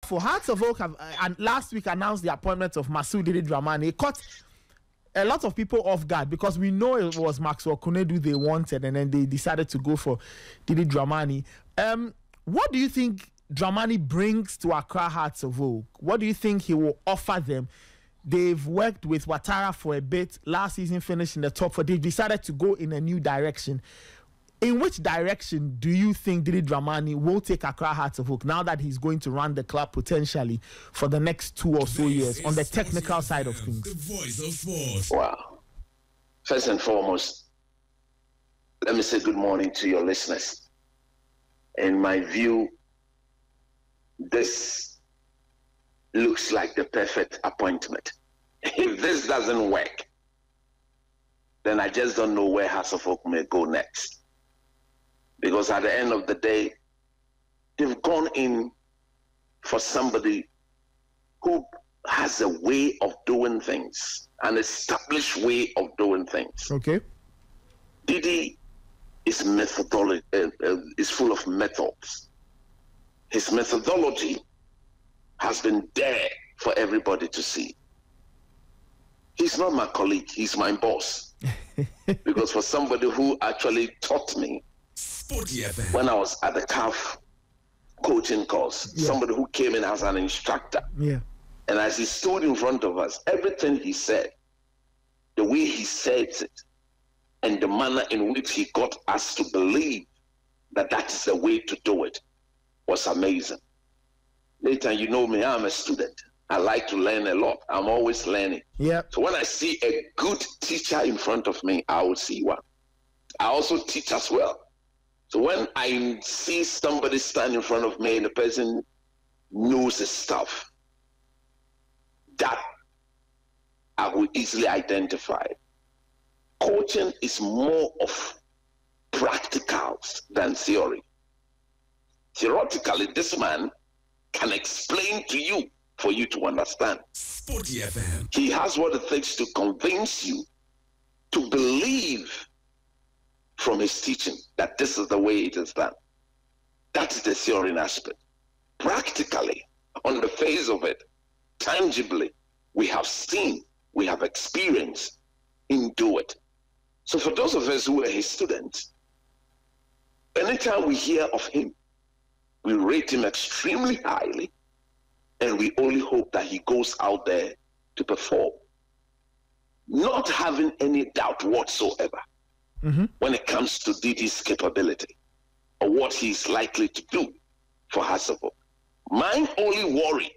For Hearts of Oak have and last week announced the appointment of Masoud Didi Dramani. It caught a lot of people off guard because we know it was Maxwell Kunedu they wanted, and then they decided to go for Didi Dramani. What do you think Dramani brings to Accra Hearts of Oak? What do you think he will offer them? They've worked with Ouattara for a bit. Last season finished in the top four. They've decided to go in a new direction. In which direction do you think Didi Dramani will take Accra Hearts of Oak now that he's going to run the club potentially for the next 2 or so years on the technical side of things? The voice of sports. Wow. First and foremost, let me say good morning to your listeners. In my view, this looks like the perfect appointment. If this doesn't work, then I just don't know where Hearts of Oak may go next. Because at the end of the day, they've gone in for somebody who has a way of doing things, an established way of doing things. Okay. Didi is methodology, is full of methods. His methodology has been there for everybody to see. He's not my colleague, he's my boss. Because for somebody who actually taught me when I was at the CAF coaching course, somebody who came in as an instructor. Yeah. And as he stood in front of us, everything he said, the way he said it, and the manner in which he got us to believe that that is the way to do it was amazing. Later, you know me, I'm a student. I like to learn a lot. I'm always learning. Yeah. So when I see a good teacher in front of me, I will see one. I also teach as well. So when I see somebody stand in front of me and the person knows his stuff, that I will easily identify. Coaching is more of practicals than theory. Theoretically, this man can explain to you for you to understand. Sporty FM. He has what it takes to convince you to believe from his teaching that this is the way it is done. That's the theory aspect. Practically, on the face of it, tangibly, we have seen, we have experienced him do it. So for those of us who are his students, anytime we hear of him, we rate him extremely highly, and we only hope that he goes out there to perform, not having any doubt whatsoever when it comes to Didi's capability or what he's likely to do for Hearts of Oak. My only worry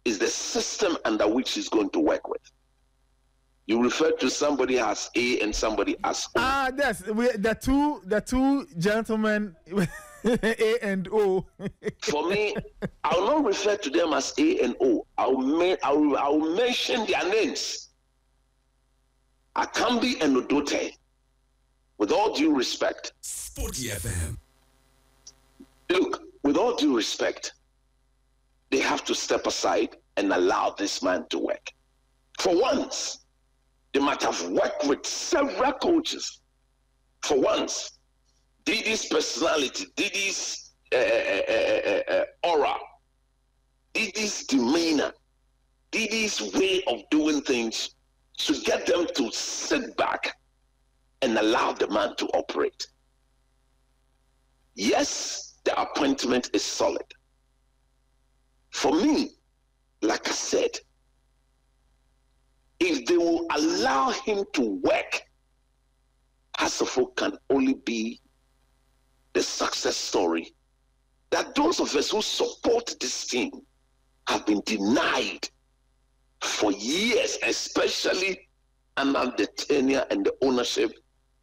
is the system under which he's going to work with. You refer to somebody as A and somebody as O. Yes, the two gentlemen, A and O. For me, I'll not refer to them as A and O. I'll mention their names. Akambi and Odote. With all due respect. Sporty FM. Look, with all due respect, they have to step aside and allow this man to work. For once, they might have worked with several coaches. For once, Didi's personality, Didi's aura, Didi's demeanor, Didi's way of doing things to get them to sit back and allow the man to operate. Yes, the appointment is solid. For me, like I said, if they will allow him to work, Hearts of Oak can only be the success story that those of us who support this team have been denied for years, especially under the tenure and the ownership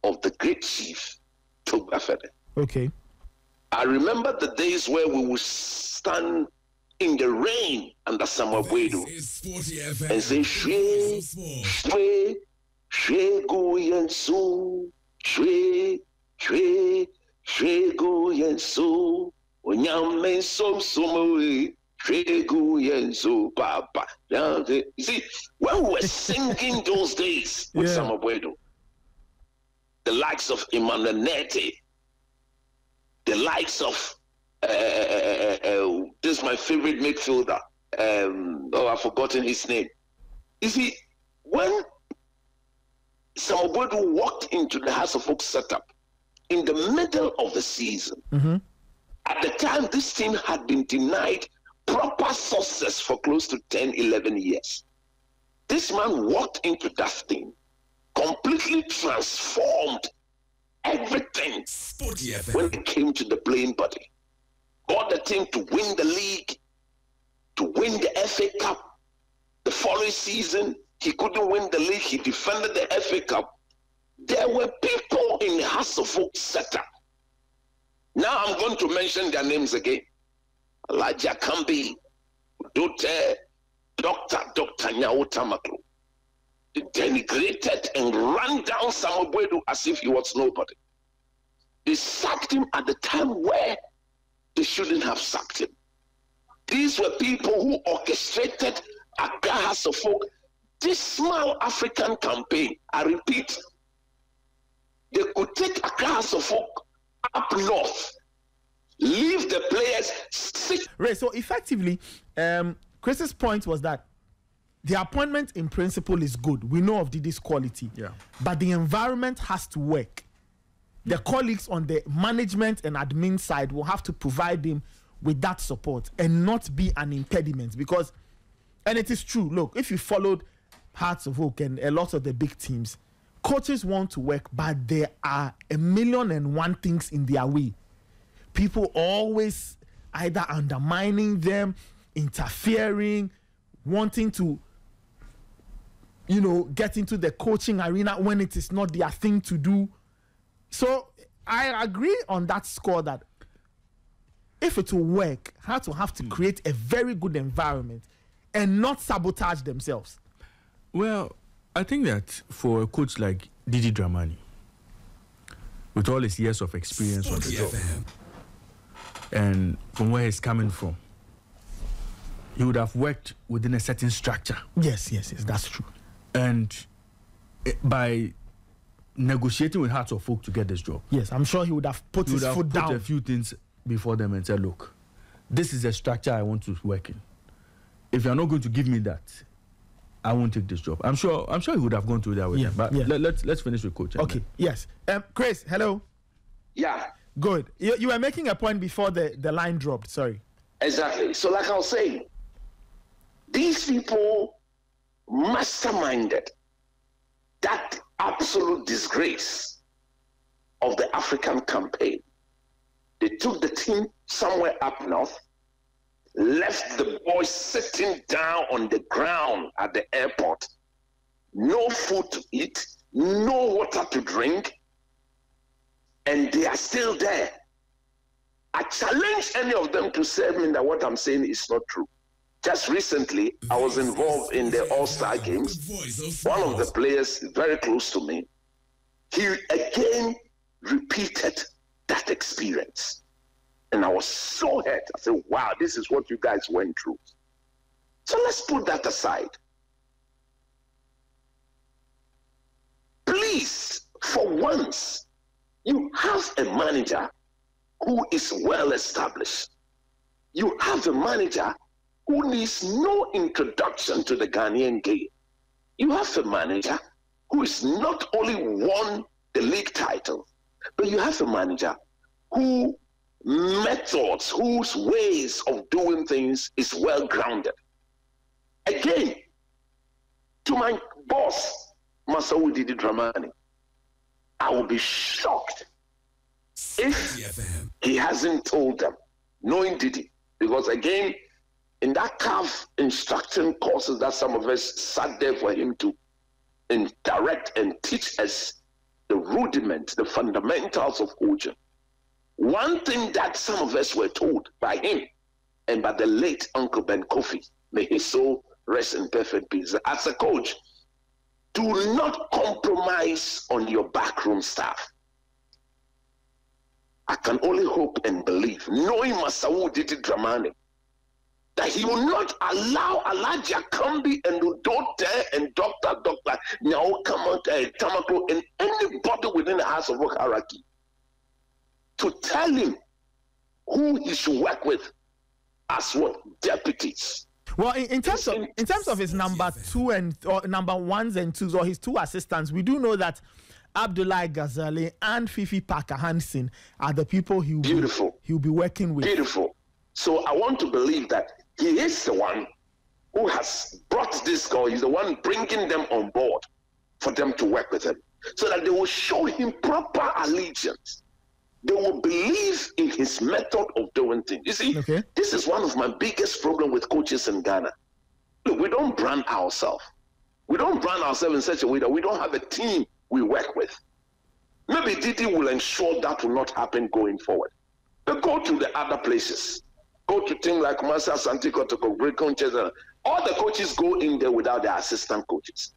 of the great chief, Togba Fede. Okay. I remember the days where we would stand in the rain under Samuel Guedo and say, Shwe, go yensu, Shwe, go yensu, Onyame som Shwe yensu, Papa. You see, when we were singing those days with Samuel Guedo, the likes of Emmanuel Nete, the likes of this is my favorite midfielder. I've forgotten his name. You see, when Samuel Boadu walked into the Hearts of Oak setup in the middle of the season, at the time this team had been denied proper success for close to 10, 11 years. This man walked into that thing, completely transformed everything when it came to the playing body. Got the team to win the league, to win the FA Cup. The following season, he couldn't win the league. He defended the FA Cup. There were people in the Hearts of Oak setup. Now I'm going to mention their names again. Elijah Kambi, Dr. Nyao Tamaklo. They denigrated and ran down Samuel Boadu as if he was nobody. They sacked him at the time where they shouldn't have sacked him. These were people who orchestrated Accra Hearts of Oak, this small African campaign. I repeat, they could take Accra Hearts of Oak up north, leave the players sick. Right, so effectively, Chris's point was that the appointment in principle is good. We know of Didi's quality, but the environment has to work. The colleagues on the management and admin side will have to provide him with that support and not be an impediment, because, and it is true, look, if you followed Hearts of Oak and a lot of the big teams, coaches want to work, but there are 1,000,001 things in their way. People always either undermining them, interfering, wanting to, get into the coaching arena when it is not their thing to do. So I agree on that score that if it will work, Hearts will have to create a very good environment and not sabotage themselves. Well, I think that for a coach like Didi Dramani, with all his years of experience on the job, and from where he's coming from, he would have worked within a certain structure. Yes, that's true. And by negotiating with Hearts of Oak to get this job, yes, I'm sure he would have put his foot down. A few things before them and said, look, this is a structure I want to work in. If you're not going to give me that, I won't take this job. I'm sure he would have gone through that with them. But let's finish with coach. Okay. Yes. Chris, hello. Yeah. Good. You were making a point before the line dropped. Sorry. Exactly. So like I was saying, these people masterminded that absolute disgrace of the African campaign. They took the team somewhere up north, left the boys sitting down on the ground at the airport, no food to eat, no water to drink, and they are still there. I challenge any of them to say me that what I'm saying is not true. Just recently, I was involved in the All-Star Games. One of the players very close to me, he again repeated that experience. And I was so hurt. I said, wow, this is what you guys went through. So let's put that aside. Please, for once, you have a manager who is well established. You have a manager who needs no introduction to the Ghanaian game. You have a manager who is not only won the league title, but you have a manager whose methods, whose ways of doing things is well grounded. Again, to my boss, Masawu Didi Dramani, I will be shocked if he hasn't told them, knowing Didi, because again, in that CAF instruction courses that some of us sat there for him to direct and teach us the rudiments, the fundamentals of coaching. One thing that some of us were told by him and by the late Uncle Ben Kofi, may his soul rest in perfect peace, as a coach, do not compromise on your backroom staff. I can only hope and believe, knowing Masawu Didi Dramani, that he will not allow Elijah Kambi and Udote and Dr. Nyao Tamaklo and anybody within the House of Work hierarchy to tell him who he should work with as what? Deputies. Well, in terms of his number 2 or number 1s and 2s, or his 2 assistants, we do know that Abdullah Ghazali and Fifi Parker Hansen are the people he'll be working with. Beautiful. So I want to believe that he is the one who has brought this girl. He's the one bringing them on board for them to work with him, so that they will show him proper allegiance. They will believe in his method of doing things. You see, This is one of my biggest problems with coaches in Ghana. Look, we don't brand ourselves. We don't brand ourselves in such a way that we don't have a team we work with. Maybe Didi will ensure that will not happen going forward. But go to the other places. Go to things like Masa Santico, Great Coaches. All the coaches go in there without their assistant coaches.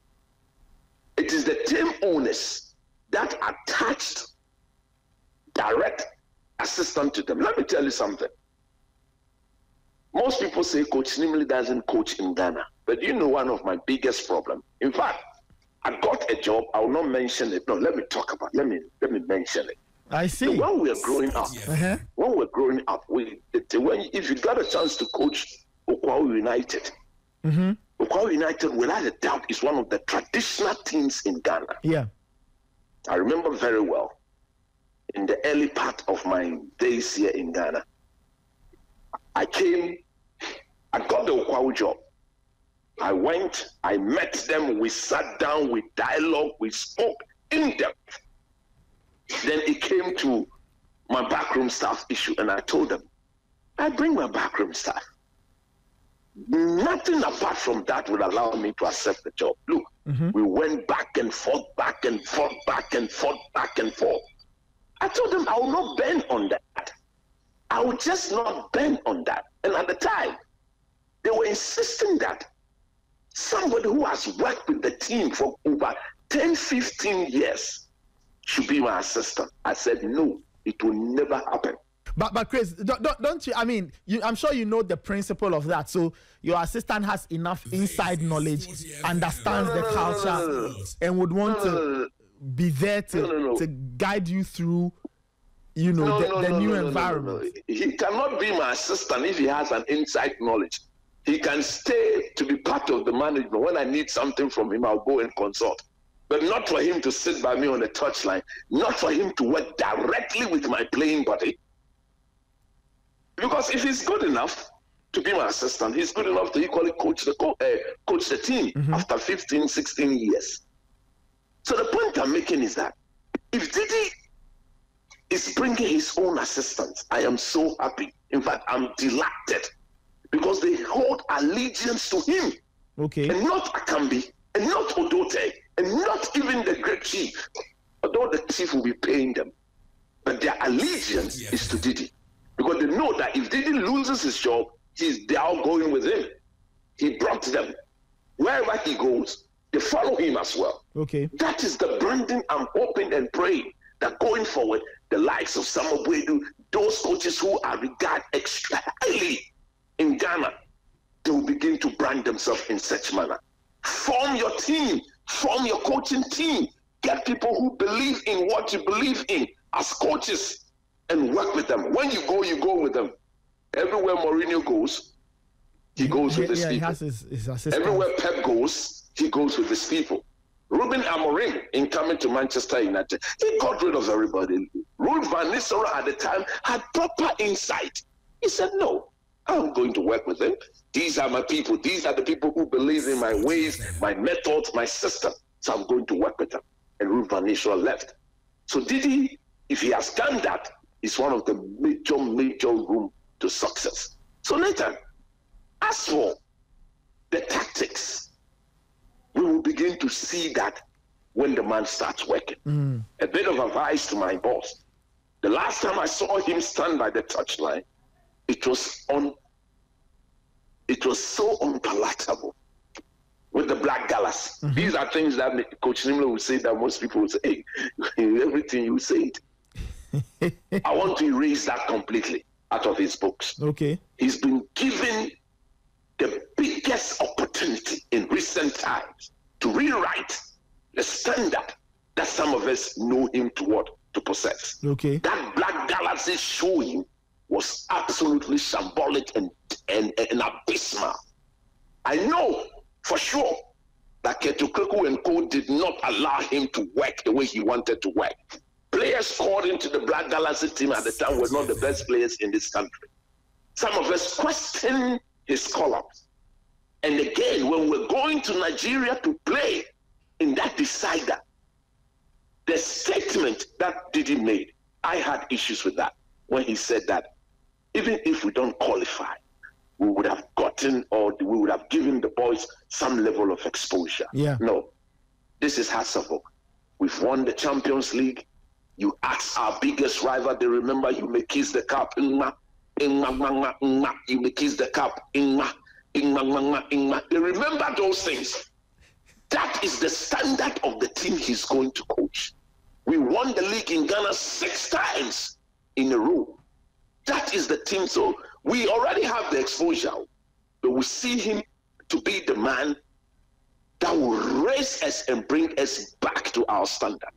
It is the team owners that attached direct assistant to them. Let me tell you something. Most people say Coach Nimli doesn't coach in Ghana. But you know one of my biggest problems. In fact, I got a job. I will not mention it. No, let me talk about it. Let me mention it. I see. So when we were growing up, if you got a chance to coach Okwahu United, Okwahu United, without a doubt, is one of the traditional teams in Ghana. Yeah. I remember very well, in the early part of my days here in Ghana, I got the Okwahu job. I went, I met them, we sat down, we dialogued, we spoke in depth. Then it came to my backroom staff issue, and I told them, I bring my backroom staff. Nothing apart from that would allow me to accept the job. Look, we went back and forth. I told them I will not bend on that. I will just not bend on that. And at the time, they were insisting that somebody who has worked with the team for over 10, 15 years should be my assistant. I said, no, it will never happen. But Chris, don't you? I mean, I'm sure you know the principle of that. So your assistant has enough inside knowledge, understands the culture, and would want to be there to guide you through, the new environment. He cannot be my assistant if he has an inside knowledge. He can stay to be part of the management. When I need something from him, I'll go and consult. But not for him to sit by me on the touchline, not for him to work directly with my playing body. Because if he's good enough to be my assistant, he's good enough to equally coach the team after 15, 16 years. So the point I'm making is that if Didi is bringing his own assistants, I am so happy. In fact, I'm delighted because they hold allegiance to him. Okay. And not Akambi, and not Odote, and not even the great chief. Although the chief will be paying them. But their allegiance is to Didi. Because they know that if Didi loses his job, they are going with him. He brought them. Wherever he goes, they follow him as well. Okay. That is the branding I'm hoping and praying that going forward, the likes of Samuel Boadu, those coaches who are regarded extra highly in Ghana, they will begin to brand themselves in such manner. Form your team, form your coaching team. Get people who believe in what you believe in as coaches and work with them. When you go with them. Everywhere Mourinho goes, he goes with his people. He has his assistant. Everywhere Pep goes, he goes with his people. Ruben Amorim, in coming to Manchester United, he got rid of everybody. Ruud van Nistelrooy at the time had proper insight. He said, no, I'm going to work with them. These are my people. These are the people who believe in my ways, my methods, my system. So I'm going to work with them. And Ruud van Nistelrooy left. So Didi, if he has done that, is one of the major room to success. So Nathan, as for the tactics, we will begin to see that when the man starts working. A bit of advice to my boss. The last time I saw him stand by the touchline, it was so unpalatable with the black galas. These are things that Coach Nimlo would say that most people would say, hey, everything you said. I want to erase that completely out of his books. Okay. He's been given the biggest opportunity in recent times to rewrite the standard that some of us know him to possess. Okay. That black galaxy showing was absolutely shambolic and abysmal. I know for sure that Ketu Kweku and Co did not allow him to work the way he wanted to work. Players called into the Black Galaxy team at the time were not the best players in this country. Some of us questioned his columns. And again, when we're going to Nigeria to play in that decider, the statement that Didi made, I had issues with that when he said that even if we don't qualify, we would have gotten or we would have given the boys some level of exposure. Yeah. No, this is Hassavok. We've won the Champions League. You ask our biggest rival, they remember you may kiss the cup. You may kiss the cup. They remember those things. That is the standard of the team he's going to coach. We won the league in Ghana 6 times in a row. That is the team. So we already have the exposure, but we see him to be the man that will raise us and bring us back to our standard.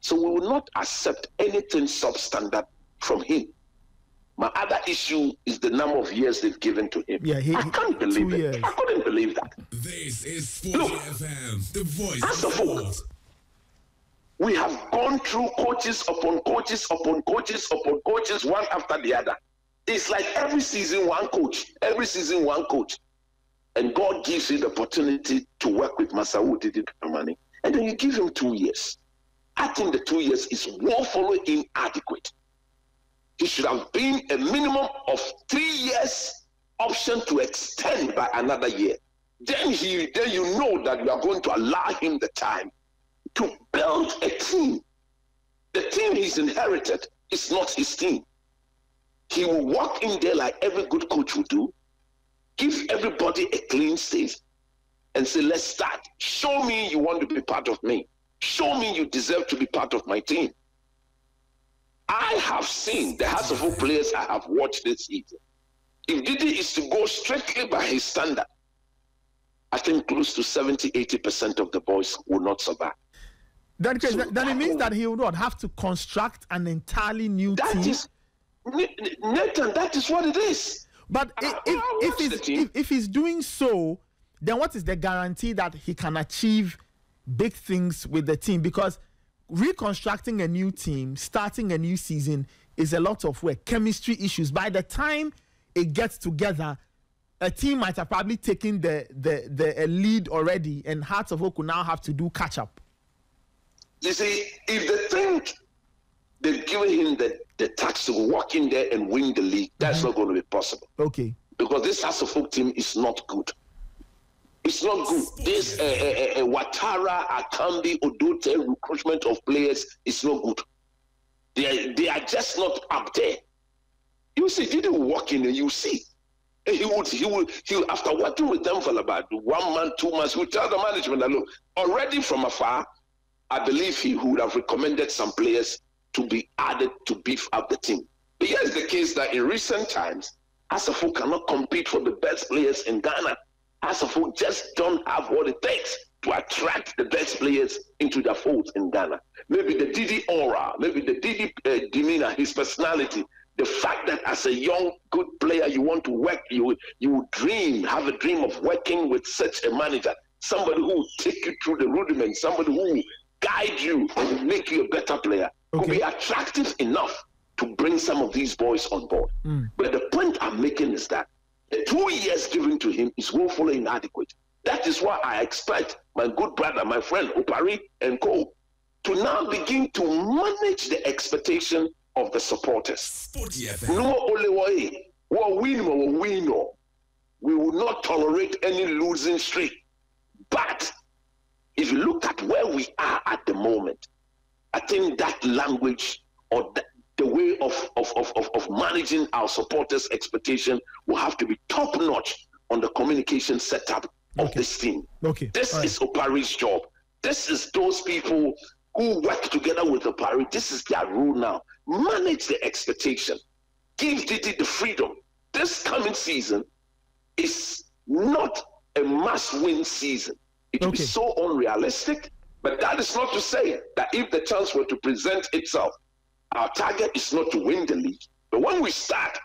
So we will not accept anything substandard from him. My other issue is the number of years they've given to him. Yeah, I can't believe 2 it. years. I couldn't believe that. This is Sport FM, the voice First of of all, sport. we have gone through coaches upon coaches upon coaches upon coaches, one after the other. It's like every season one coach, every season one coach. And God gives you the opportunity to work with Masao Didi Dramani. And then you give him 2 years. I think the 2 years is woefully inadequate. He should have been a minimum of 3 years option to extend by another year. Then you know that you are going to allow him the time to build a team. The team he's inherited is not his team. He will walk in there like every good coach would do, give everybody a clean slate, and say, let's start. Show me you want to be part of me. Show me you deserve to be part of my team. I have seen the House of Oak players I have watched this season. If Didi is to go strictly by his standard, I think close to 70-80% of the boys will not survive. Then it means that he would not have to construct an entirely new team. Nathan, that is what it is. But if he's doing so, then what is the guarantee that he can achieve big things with the team? Because reconstructing a new team, starting a new season is a lot of work. Chemistry issues. By the time it gets together, a team might have probably taken the lead already, and Hearts of Oak will now have to do catch up. You see, if they think they've given him the task to walk in there and win the league, that's not going to be possible. Okay. Because this Hearts of Oak team is not good. It's not good. This Ouattara, Akambi, Odote recruitment of players is not good. They are just not up there. You see, Didi will walk in and you see. And he would after working with them for about 1 month, 2 months, he would tell the management that, look, already from afar, I believe he would have recommended some players to be added to beef up the team. But here's the case that in recent times, Asafo cannot compete for the best players in Ghana. Asafo just don't have what it takes to attract the best players into their folds in Ghana. Maybe the Didi aura, maybe the Didi demeanor, his personality, the fact that as a young, good player, you want to work, you have a dream of working with such a manager, somebody who will take you through the rudiments, somebody who will guide you and make you a better player, could be attractive enough to bring some of these boys on board. But the point I'm making is that the 2 years given to him is woefully inadequate. That is why I expect my good brother, my friend, Opari and Co, to now begin to manage the expectation of the supporters. Sport FM. No only way. We will not tolerate any losing streak. But if you look at where we are at the moment, I think that language or the way of managing our supporters' expectation will have to be top-notch on the communication setup of this team. This is Opari's job. This is those people who work together with Opari. This is their rule now. Manage the expectation. Give Didi the freedom. This coming season is not a must-win season. It will be so unrealistic, but that is not to say that if the chance were to present itself, our target is not to win the league. But when we start,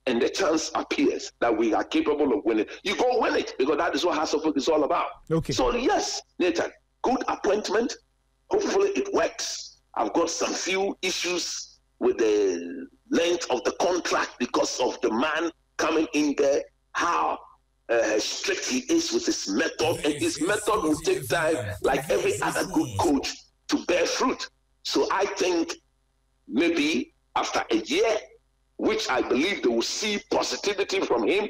and the chance appears that we are capable of winning, you go win it, because that is what Hasselhoff is all about. Okay. So yes, Nathan, good appointment. Hopefully it works. I've got some few issues with the length of the contract because of the man coming in there, how strict he is with his method, and his method will take time, like every other good coach, to bear fruit. So I think maybe after a year, which I believe they will see positivity from him,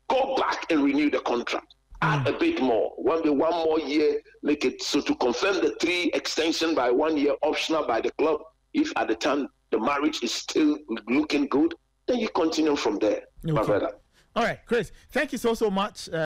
go back and renew the contract. Add a bit more, one more year, make it so to confirm the 3 extension by 1 year, optional by the club. If at the time the marriage is still looking good, then you continue from there, my brother. All right, Chris, thank you so much.